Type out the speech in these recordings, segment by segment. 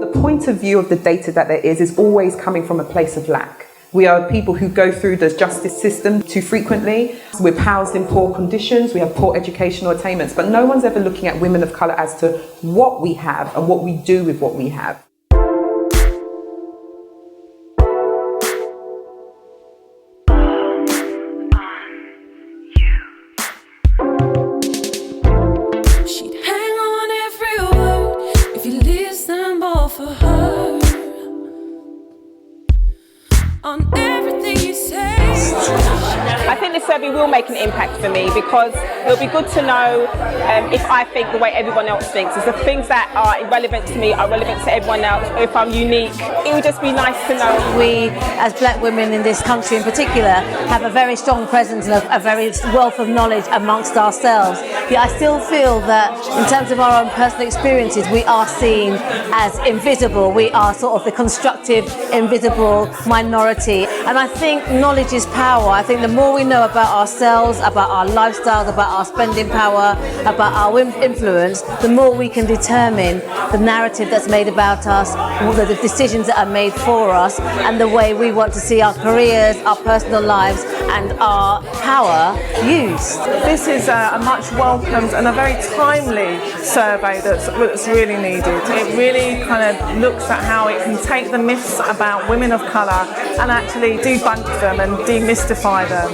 The point of view of the data that there is always coming from a place of lack. We are people who go through the justice system too frequently. We're housed in poor conditions, we have poor educational attainments, but no one's ever looking at women of colour as to what we have and what we do with what we have. I think this survey will make an impact for me because it'll be good to know if I think the way everyone else thinks. If the things that are irrelevant to me are relevant to everyone else, or if I'm unique, it would just be nice to know. We, as black women in this country in particular, have a very strong presence and a very wealth of knowledge amongst ourselves. Yet I still feel that in terms of our own personal experiences, we are seen as invisible. We are sort of the constructive, invisible minority. And I think knowledge is power. I think the more we know about ourselves, about our lifestyles, about our spending power, about our influence, the more we can determine the narrative that's made about us, the decisions that are made for us, and the way we want to see our careers, our personal lives, and our power used. This is a much welcomed and a very timely survey that's really needed. It really kind of looks at how it can take the myths about women of colour and actually debunk them and demystify them.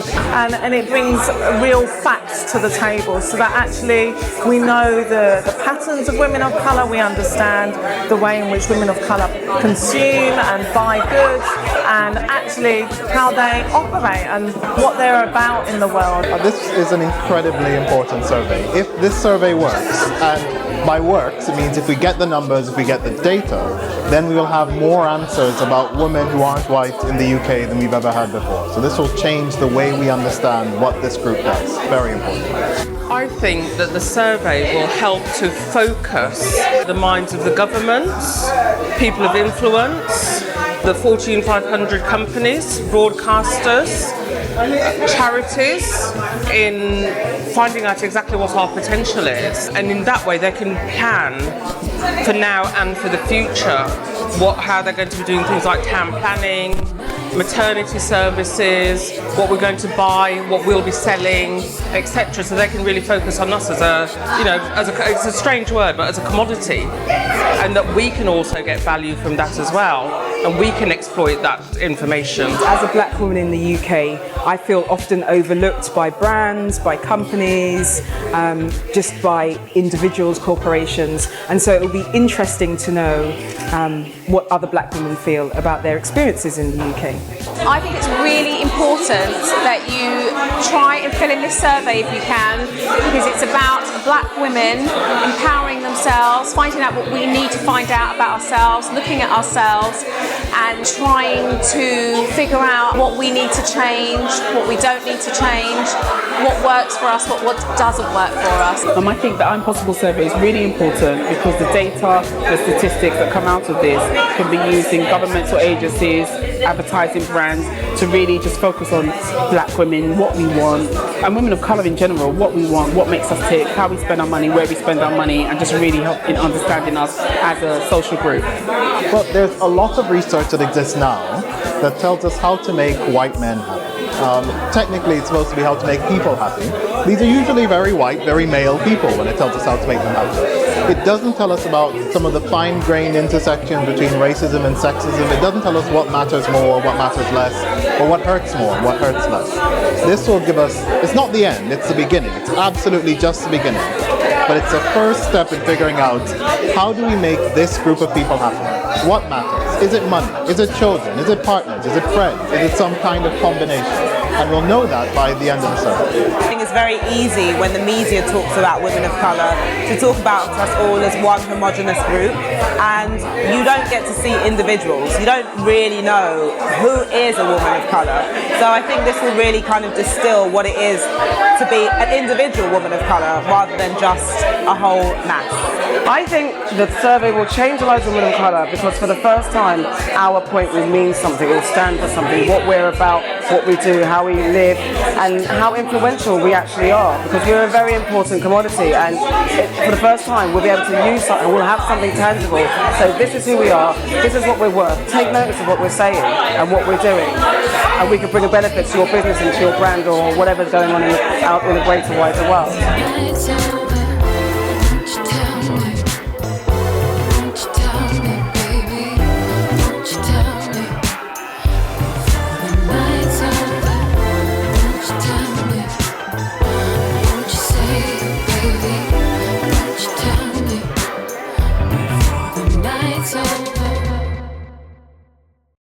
And it brings real facts to the table so that actually we know the patterns of women of colour, we understand the way in which women of colour consume and buy goods, and actually how they operate and what they're about in the world. This is an incredibly important survey. If this survey works, and by works it means if we get the numbers, if we get the data, then we will have more answers about women who aren't white in the UK than we've ever had before. So this will change the way we understand what this group does. Very important. I think that the survey will help to focus the minds of the governments, people of influence, the Fortune 500 companies, broadcasters, charities, in finding out exactly what our potential is, and in that way they can plan for now and for the future how they're going to be doing things like town planning, maternity services, what we're going to buy, what we'll be selling, etc. So they can really focus on us as it's a strange word, but as a commodity, and that we can also get value from that as well, and we can exploit that information. As a black woman in the UK, I feel often overlooked by brands, by companies, just by individuals, corporations, and so it will be interesting to know what other black women feel about their experiences in the UK. I think it's really important that you try and fill in this survey if you can, because it's about black women empowering themselves, finding out what we need to find out about ourselves, looking at ourselves and trying to figure out what we need to change, what we don't need to change, what works for us, what doesn't work for us. I think the I'mPOSSIBLE survey is really important because the data, the statistics that come out of this can be used in governmental agencies, advertising brands, to really just focus on black women, what we want, and women of colour in general, what we want, what makes us tick, how we spend our money, where we spend our money, and just really help in understanding us as a social group. Well, there's a lot of research that exists now that tells us how to make white men happy. Technically, it's supposed to be how to make people happy. These are usually very white, very male people when it tells us how to make them happy. It doesn't tell us about some of the fine-grained intersections between racism and sexism. It doesn't tell us what matters more, what matters less, or what hurts more, what hurts less. This will give us, it's not the end, it's the beginning. It's absolutely just the beginning. But it's a first step in figuring out how do we make this group of people happy? What matters? Is it money? Is it children? Is it partners? Is it friends? Is it some kind of combination? And we'll know that by the end of the survey. I think it's very easy when the media talks about women of colour to talk about us all as one homogenous group, and you don't get to see individuals. You don't really know who is a woman of colour. So I think this will really kind of distill what it is to be an individual woman of colour rather than just a whole mass. I think the survey will change the lives of women of colour because for the first time our point will mean something, it will stand for something, what we're about, what we do, how we live and how influential we actually are, because we're a very important commodity, and for the first time we'll be able to use something, we'll have something tangible. So this is who we are, this is what we're worth, take notice of what we're saying and what we're doing, and we can bring a benefit to your business and to your brand or whatever's going on out in the greater wider world.